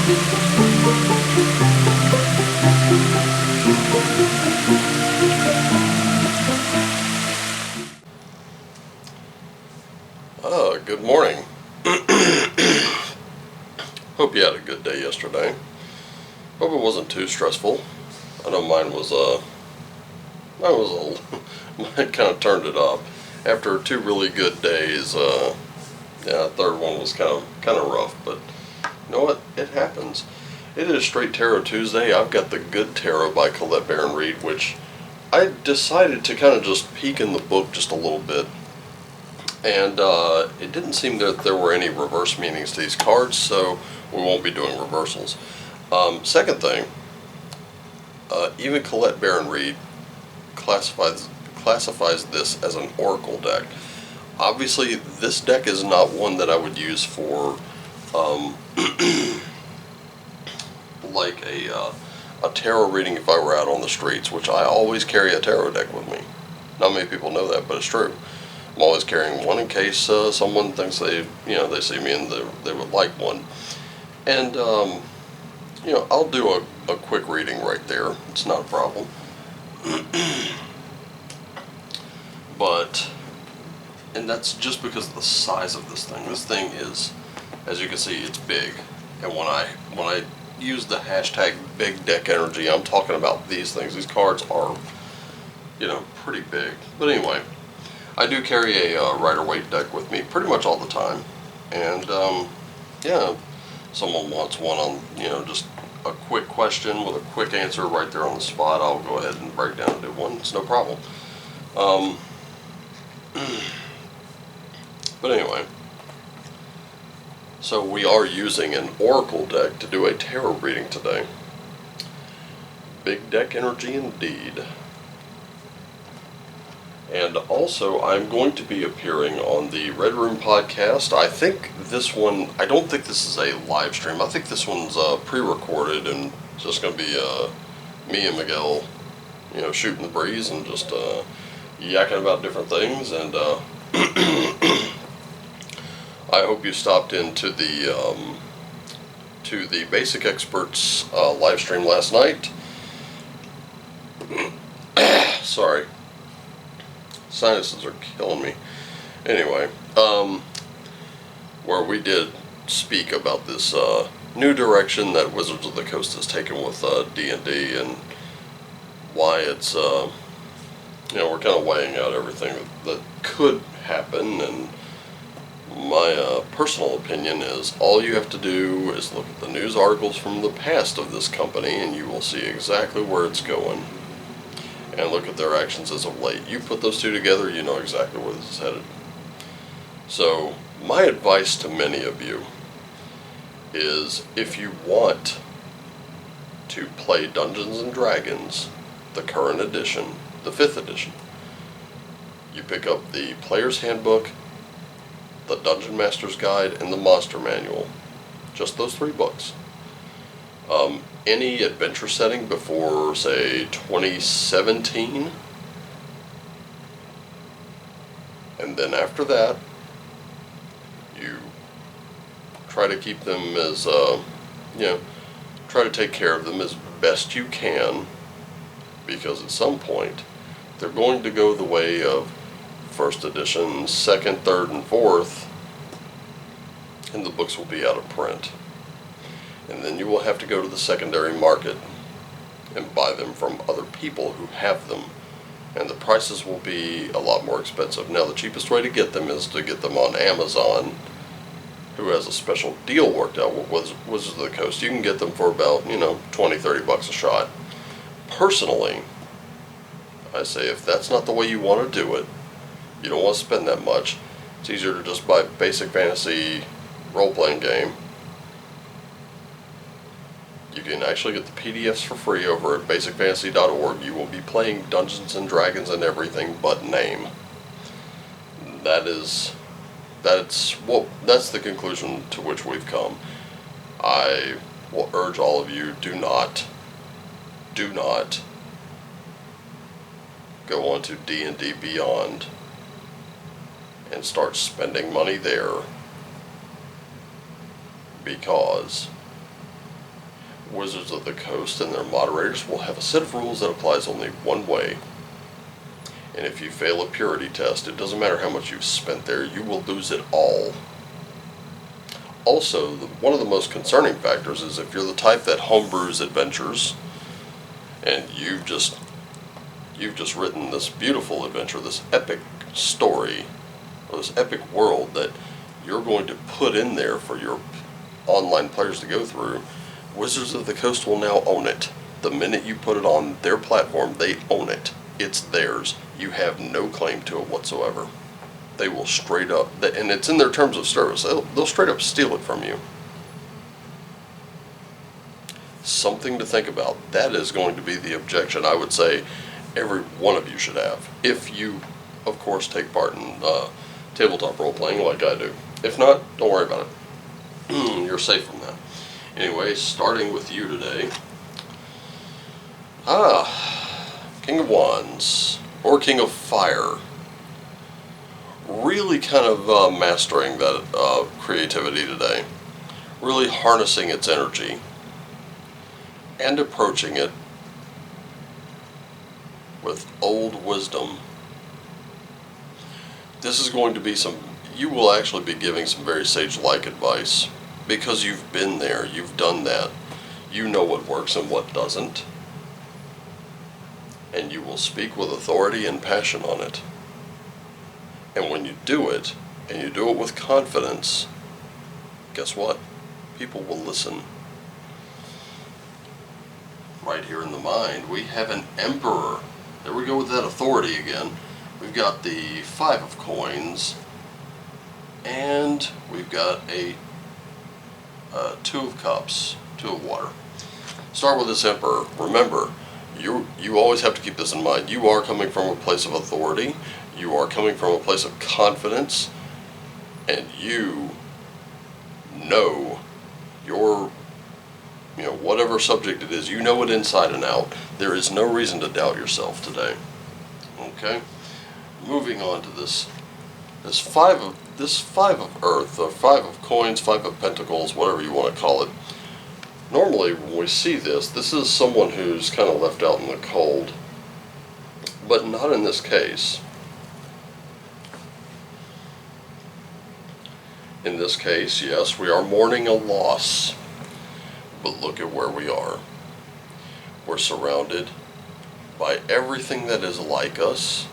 Good morning. Hope you had a good day yesterday. Hope it wasn't too stressful. I know mine was mine kind of turned it up. After two really good days, the third one was kind of rough, but you know what? It happens. It is Straight Tarot Tuesday. I've got the Good Tarot by Colette Baron Reid, which I decided to kind of just peek in the book just a little bit. And it didn't seem that there were any reverse meanings to these cards, so we won't be doing reversals. Second thing, even Colette Baron Reid classifies this as an oracle deck. Obviously, this deck is not one that I would use for like a tarot reading if I were out on the streets, which I always carry a tarot deck with me. Not many people know that, but it's true. I'm always carrying one in case someone thinks they see me and they would like one. And, I'll do a quick reading right there. It's not a problem. And that's just because of the size of this thing. This thing is, as you can see, it's big. And when I use the hashtag Big Deck Energy, I'm talking about these things. These cards are, pretty big. But anyway, I do carry a Rider-Waite deck with me pretty much all the time, and someone wants one on just a quick question with a quick answer right there on the spot, I'll go ahead and break down and do one. It's no problem. But anyway, so we are using an oracle deck to do a tarot reading today. Big deck energy indeed. And also, I'm going to be appearing on the Red Room podcast. I don't think this is a live stream. I think this one's pre-recorded, and it's just going to be me and Miguel, shooting the breeze and just yakking about different things. And I hope you stopped into the Basic Experts live stream last night. Sorry. Sinuses are killing me. Anyway, where we did speak about this new direction that Wizards of the Coast has taken with D&D and why it's, we're kind of weighing out everything that could happen. And my personal opinion is all you have to do is look at the news articles from the past of this company and you will see exactly where it's going. And look at their actions as of late. You put those two together, you know exactly where this is headed. So, my advice to many of you is if you want to play Dungeons and Dragons, the current edition, the 5th edition, you pick up the Player's Handbook, the Dungeon Master's Guide, and the Monster Manual. Just those 3 books. Any adventure setting before, say, 2017, and then after that, you try to keep them as, try to take care of them as best you can, because at some point, they're going to go the way of 1st edition, 2nd, 3rd, and 4th, and the books will be out of print. And then you will have to go to the secondary market and buy them from other people who have them. And the prices will be a lot more expensive. Now, the cheapest way to get them is to get them on Amazon, who has a special deal worked out with Wizards of the Coast. You can get them for about, $20-30 a shot. Personally, I say if that's not the way you want to do it, you don't want to spend that much, it's easier to just buy a basic fantasy role-playing game. You can actually get the PDFs for free over at basicfantasy.org. You will be playing Dungeons and Dragons and everything but name. That's the conclusion to which we've come. I will urge all of you, do not go on to D&D Beyond and start spending money there, because Wizards of the Coast and their moderators will have a set of rules that applies only one way. And if you fail a purity test, it doesn't matter how much you've spent there, you will lose it all. Also, one of the most concerning factors is if you're the type that homebrews adventures, and you've just written this beautiful adventure, this epic story, or this epic world that you're going to put in there for your online players to go through, Wizards of the Coast will now own it. The minute you put it on their platform, they own it. It's theirs. You have no claim to it whatsoever. They will straight up, and it's in their terms of service, they'll straight up steal it from you. Something to think about. That is going to be the objection I would say every one of you should have. If you, of course, take part in tabletop role-playing like I do. If not, don't worry about it. You're safe from that. Anyway, starting with you today. King of Wands, or King of Fire. Really kind of mastering that creativity today. Really harnessing its energy. And approaching it with old wisdom. This is going to be you will actually be giving some very sage-like advice. Because you've been there, you've done that. You know what works and what doesn't. And you will speak with authority and passion on it. And when you do it, and you do it with confidence, guess what? People will listen. Right here in the mind, we have an Emperor. There we go with that authority again. We've got the 5 of Coins, and we've got a 2 of Cups, 2 of Water. Start with this Emperor. Remember, you always have to keep this in mind. You are coming from a place of authority. You are coming from a place of confidence, and you know your, whatever subject it is, you know it inside and out. There is no reason to doubt yourself today. Okay? Moving on to this 5 of Earth, or 5 of Coins, 5 of Pentacles, whatever you want to call it. Normally, when we see this is someone who's kind of left out in the cold, but not in this case. In this case, yes, we are mourning a loss, but look at where we are. We're surrounded by everything that is like us.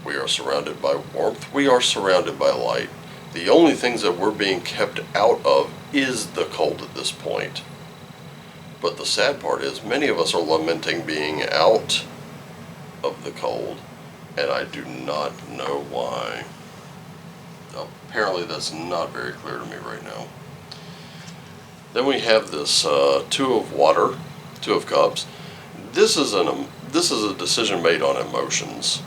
We are surrounded by warmth. We are surrounded by light. The only things that we're being kept out of is the cold at this point. But the sad part is many of us are lamenting being out of the cold, and I do not know why. Apparently that's not very clear to me right now. Then we have this 2 of Water, 2 of Cups. This is a decision made on emotions.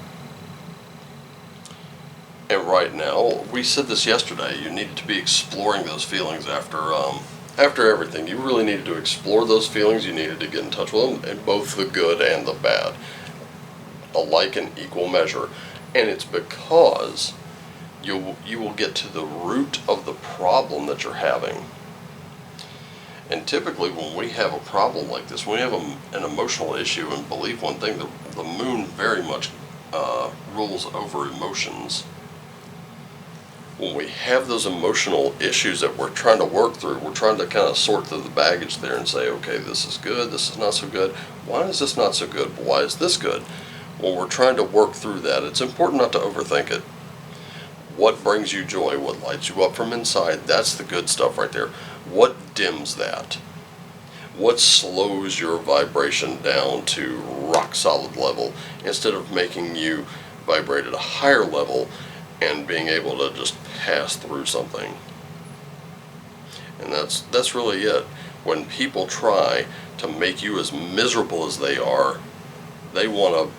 And right now, we said this yesterday, you needed to be exploring those feelings after everything. You really needed to explore those feelings. You needed to get in touch with them, in both the good and the bad, alike in equal measure. And it's because you will get to the root of the problem that you're having. And typically when we have a problem like this, when we have an emotional issue, and believe one thing, the moon very much rules over emotions. When we have those emotional issues that we're trying to work through, we're trying to kind of sort through the baggage there and say, okay, this is good, this is not so good. Why is this not so good? Why is this good? When we're trying to work through that, it's important not to overthink it. What brings you joy? What lights you up from inside? That's the good stuff right there. What dims that? What slows your vibration down to rock solid level instead of making you vibrate at a higher level and being able to just pass through something? And that's really it. When people try to make you as miserable as they are, they want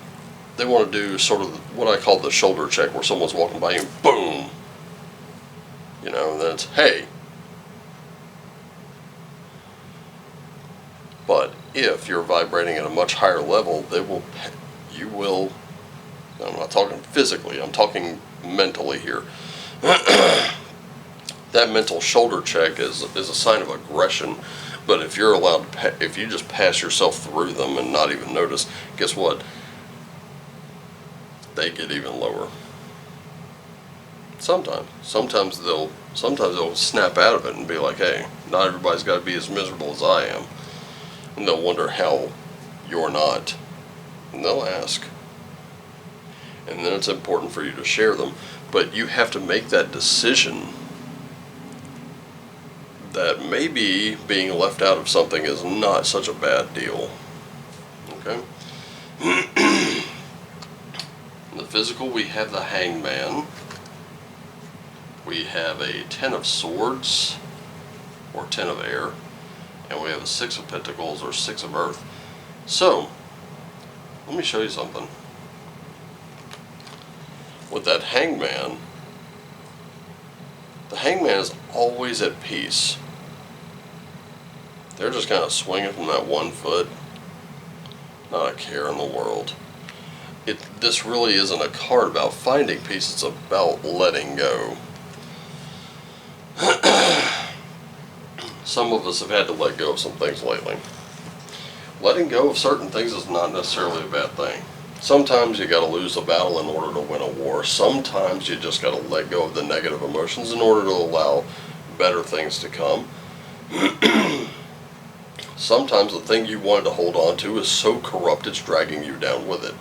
to do sort of what I call the shoulder check, where someone's walking by you and boom, that's, hey. But if you're vibrating at a much higher level, I'm not talking physically, I'm talking mentally here. That mental shoulder check is a sign of aggression But if you're allowed to, if you just pass yourself through them and not even notice, guess what? They get even lower. Sometimes they'll snap out of it and be like, hey, not everybody's got to be as miserable as I am. And they'll wonder how you're not. And they'll ask. And then it's important for you to share them. But you have to make that decision that maybe being left out of something is not such a bad deal. Okay? In the physical, we have the Hangman. We have a 10 of Swords, or 10 of Air. And we have a 6 of Pentacles, or 6 of Earth. So, let me show you something. With that Hangman, the Hangman is always at peace. They're just kind of swinging from that 1 foot. Not a care in the world. This really isn't a card about finding peace, it's about letting go. Some of us have had to let go of some things lately. Letting go of certain things is not necessarily a bad thing. Sometimes you got to lose a battle in order to win a war. Sometimes you just got to let go of the negative emotions in order to allow better things to come. Sometimes the thing you wanted to hold on to is so corrupt it's dragging you down with it.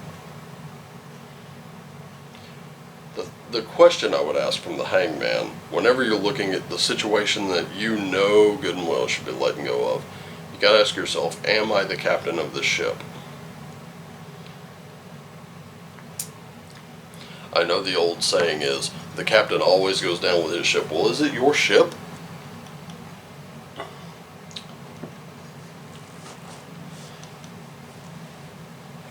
The question I would ask from the Hangman, whenever you're looking at the situation that you know good and well should be letting go of, you got to ask yourself, am I the captain of this ship? I know the old saying is, the captain always goes down with his ship. Well, is it your ship?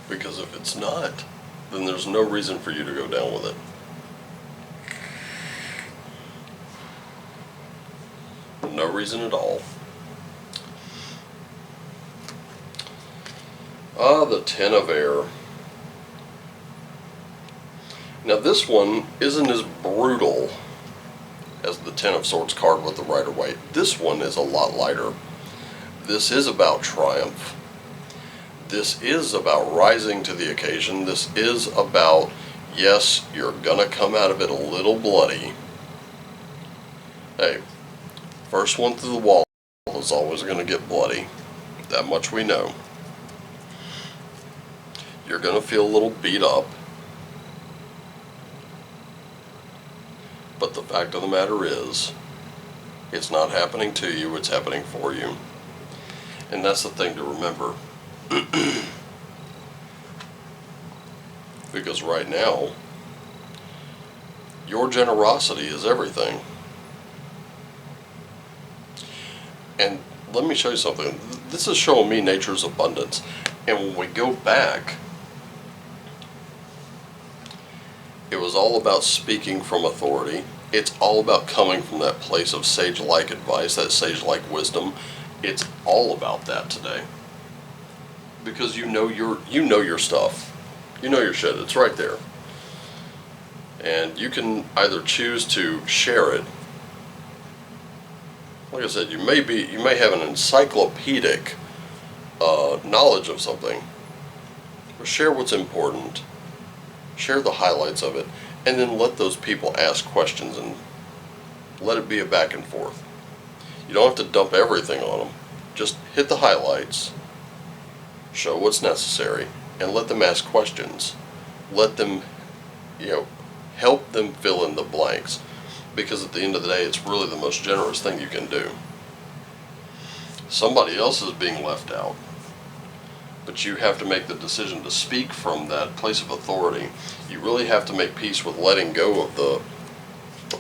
Because if it's not, then there's no reason for you to go down with it. No reason at all. The 10 of Air. Now this one isn't as brutal as the 10 of Swords card with the Rider-Waite. This one is a lot lighter. This is about triumph. This is about rising to the occasion. This is about, yes, you're gonna come out of it a little bloody. Hey, first one through the wall is always gonna get bloody. That much we know. You're gonna feel a little beat up. But the fact of the matter is, it's not happening to you, it's happening for you. And that's the thing to remember. Because right now, your generosity is everything. And let me show you something. This is showing me nature's abundance. And when we go back, it was all about speaking from authority. It's all about coming from that place of sage-like advice, that sage-like wisdom. It's all about that today. Because you know your stuff. You know your shit. It's right there. And you can either choose to share it. Like I said, you may have an encyclopedic knowledge of something. But share what's important. Share the highlights of it, and then let those people ask questions and let it be a back and forth. You don't have to dump everything on them. Just hit the highlights, show what's necessary, and let them ask questions. Let them, help them fill in the blanks, because at the end of the day, it's really the most generous thing you can do. Somebody else is being left out. But you have to make the decision to speak from that place of authority. You really have to make peace with letting go of the...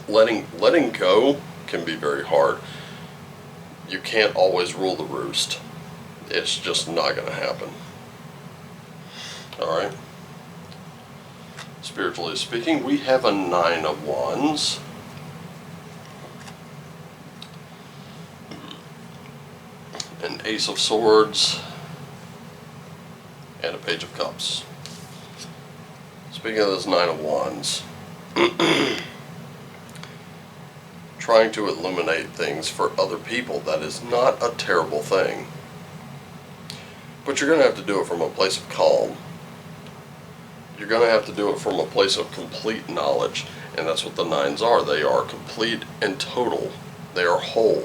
Letting go can be very hard. You can't always rule the roost. It's just not going to happen. Alright? Spiritually speaking, we have a 9 of Wands. An Ace of Swords. And a Page of Cups. Speaking of this 9 of Wands, trying to illuminate things for other people, that is not a terrible thing. But you're going to have to do it from a place of calm. You're going to have to do it from a place of complete knowledge. And that's what the nines are. They are complete and total. They are whole.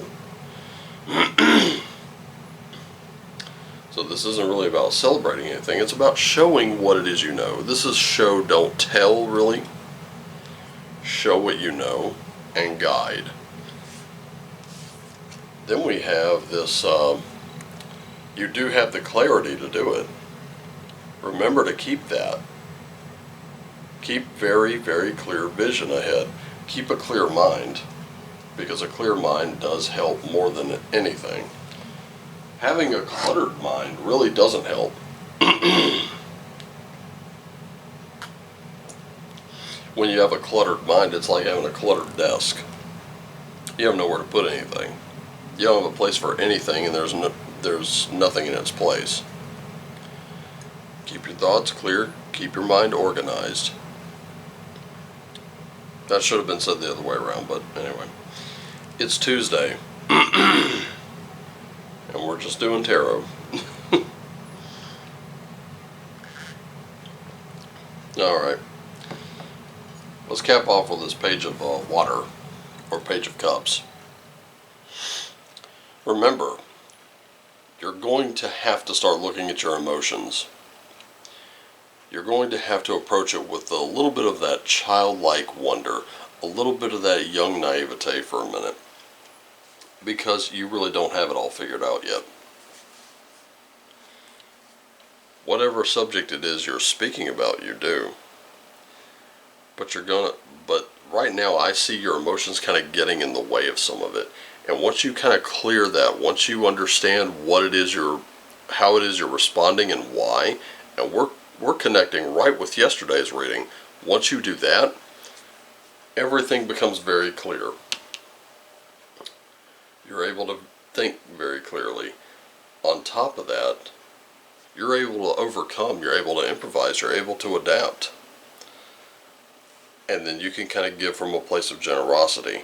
So this isn't really about celebrating anything. It's about showing what it is you know. This is show, don't tell, really. Show what you know and guide. Then we have this, you do have the clarity to do it. Remember to keep that. Keep very, very clear vision ahead. Keep a clear mind, because a clear mind does help more than anything. Having a cluttered mind really doesn't help. When you have a cluttered mind, it's like having a cluttered desk. You have nowhere to put anything. You don't have a place for anything, and there's nothing in its place. Keep your thoughts clear. Keep your mind organized. That should have been said the other way around, but anyway. It's Tuesday. And we're just doing tarot. Alright. Let's cap off with this page of water, or page of cups. Remember, you're going to have to start looking at your emotions. You're going to have to approach it with a little bit of that childlike wonder, a little bit of that young naivete for a minute, because you really don't have it all figured out yet. Whatever subject it is you're speaking about, you do. But right now I see your emotions kind of getting in the way of some of it. And once you kind of clear that, once you understand what it is how it is you're responding and why, and we're connecting right with yesterday's reading. Once you do that, everything becomes very clear. You're able to think very clearly. On top of that, you're able to overcome, you're able to improvise, you're able to adapt. And then you can kind of give from a place of generosity.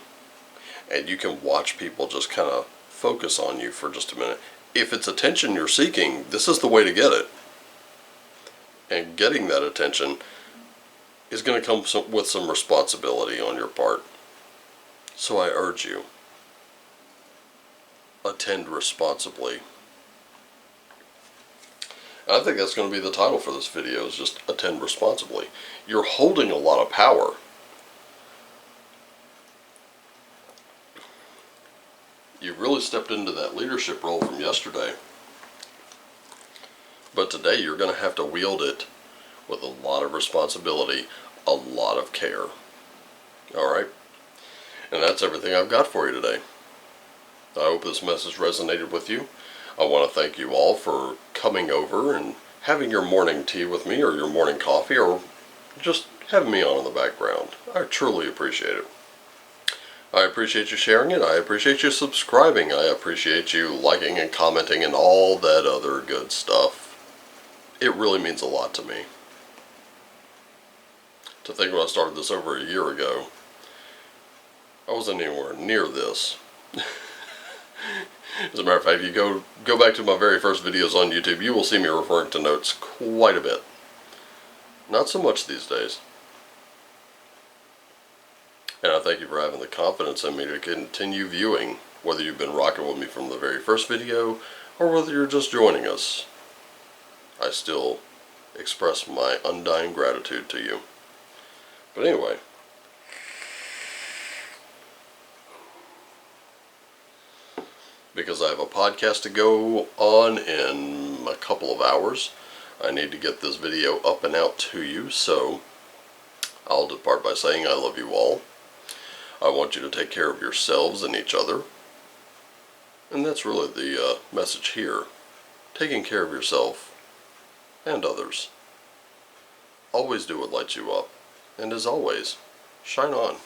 And you can watch people just kind of focus on you for just a minute. If it's attention you're seeking, this is the way to get it. And getting that attention is going to come with some responsibility on your part. So I urge you, attend responsibly. I think that's going to be the title for this video, is just attend responsibly. You're holding a lot of power. You really stepped into that leadership role from yesterday. But today you're going to have to wield it with a lot of responsibility, a lot of care. Alright? And that's everything I've got for you today. I hope this message resonated with you. I want to thank you all for coming over and having your morning tea with me, or your morning coffee, or just having me on in the background. I truly appreciate it. I appreciate you sharing it. I appreciate you subscribing. I appreciate you liking and commenting and all that other good stuff. It really means a lot to me. To think when I started this over a year ago, I wasn't anywhere near this. As a matter of fact, if you go back to my very first videos on YouTube, you will see me referring to notes quite a bit. Not so much these days. And I thank you for having the confidence in me to continue viewing, whether you've been rocking with me from the very first video, or whether you're just joining us. I still express my undying gratitude to you. But anyway, because I have a podcast to go on in a couple of hours, I need to get this video up and out to you, so I'll depart by saying I love you all. I want you to take care of yourselves and each other. And that's really the message here. Taking care of yourself and others. Always do what lights you up. And as always, shine on.